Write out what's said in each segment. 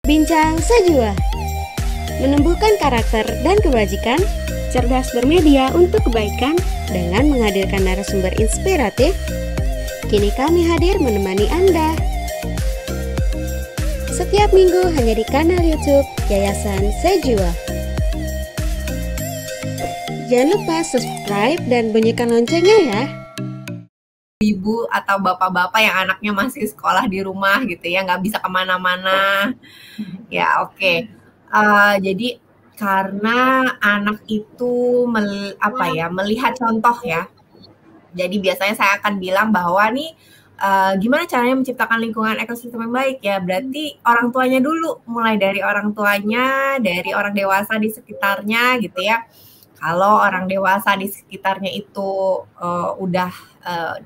Bincang Sejiwa, menumbuhkan karakter dan kebajikan, cerdas bermedia untuk kebaikan dengan menghadirkan narasumber inspiratif. Kini kami hadir menemani Anda. Setiap minggu hanya di kanal YouTube Yayasan Sejiwa. Jangan lupa subscribe dan bunyikan loncengnya ya. Ibu atau bapak-bapak yang anaknya masih sekolah di rumah gitu ya, nggak bisa kemana-mana. Ya oke. Jadi karena anak itu melihat contoh ya. Jadi biasanya saya akan bilang bahwa nih gimana caranya menciptakan lingkungan ekosistem yang baik ya. Berarti orang tuanya dulu, mulai dari orang tuanya, dari orang dewasa di sekitarnya gitu ya. Kalau orang dewasa di sekitarnya itu udah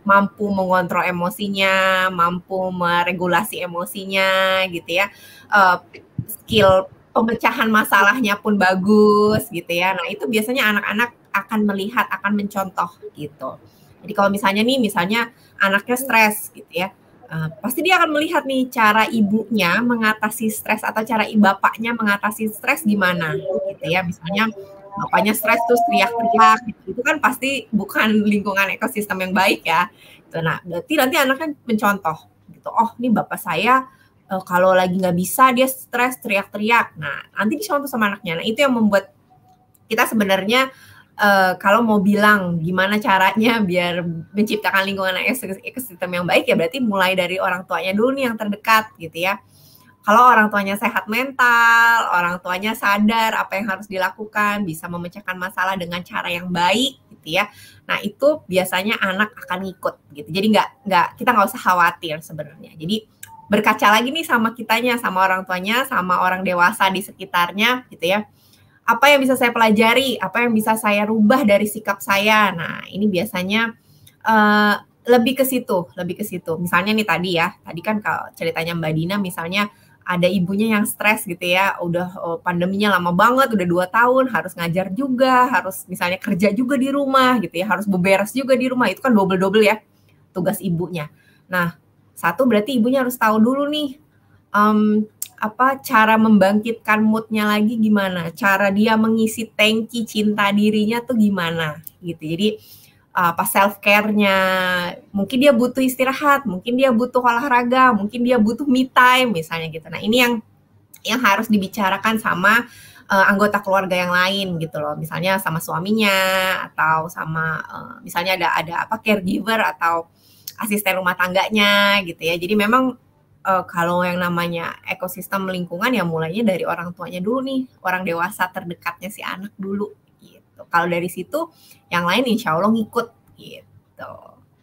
mampu mengontrol emosinya, mampu meregulasi emosinya gitu ya, skill pemecahan masalahnya pun bagus gitu ya. Nah itu biasanya anak-anak akan melihat, akan mencontoh gitu. Jadi kalau misalnya anaknya stres gitu ya, pasti dia akan melihat nih cara ibunya mengatasi stres atau cara bapaknya mengatasi stres gimana gitu ya. Misalnya bapaknya stres terus teriak-teriak gitu. Itu kan pasti bukan lingkungan ekosistem yang baik ya. Nah berarti nanti anaknya mencontoh gitu. Oh ini bapak saya kalau lagi nggak bisa dia stres teriak-teriak. Nah nanti dicontoh sama anaknya. Nah itu yang membuat kita sebenarnya kalau mau bilang gimana caranya biar menciptakan lingkungan ekosistem yang baik ya berarti mulai dari orang tuanya dulu nih yang terdekat gitu ya. Kalau orang tuanya sehat mental, orang tuanya sadar apa yang harus dilakukan, bisa memecahkan masalah dengan cara yang baik gitu ya. Nah itu biasanya anak akan ngikut gitu. Jadi kita nggak usah khawatir sebenarnya. Jadi berkaca lagi nih sama kitanya, sama orang tuanya, sama orang dewasa di sekitarnya gitu ya. Apa yang bisa saya pelajari, apa yang bisa saya rubah dari sikap saya. Nah ini biasanya lebih ke situ. Misalnya nih tadi kan kalau ceritanya Mbak Dina misalnya ada ibunya yang stres gitu ya, udah pandeminya lama banget, udah 2 tahun, harus ngajar juga, harus misalnya kerja juga di rumah gitu ya, harus beberes juga di rumah, itu kan double-double ya tugas ibunya. Nah, satu berarti ibunya harus tahu dulu nih, cara membangkitkan moodnya lagi gimana, cara dia mengisi tangki cinta dirinya tuh gimana gitu. Jadi pas self care-nya, mungkin dia butuh istirahat, mungkin dia butuh olahraga, mungkin dia butuh me time misalnya gitu. Nah ini yang harus dibicarakan sama anggota keluarga yang lain gitu loh, misalnya sama suaminya atau sama misalnya ada caregiver atau asisten rumah tangganya gitu ya. Jadi memang kalau yang namanya ekosistem lingkungan ya mulainya dari orang tuanya dulu nih, orang dewasa terdekatnya si anak dulu. Kalau dari situ, yang lain insya Allah ngikut gitu.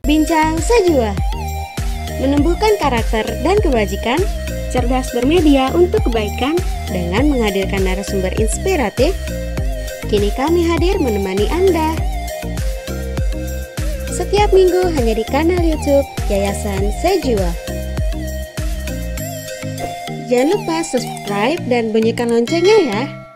Bincang Sejiwa, menumbuhkan karakter dan kebajikan, cerdas bermedia untuk kebaikan dengan menghadirkan narasumber inspiratif. Kini kami hadir menemani Anda. Setiap minggu hanya di kanal YouTube Yayasan Sejiwa. Jangan lupa subscribe dan bunyikan loncengnya ya.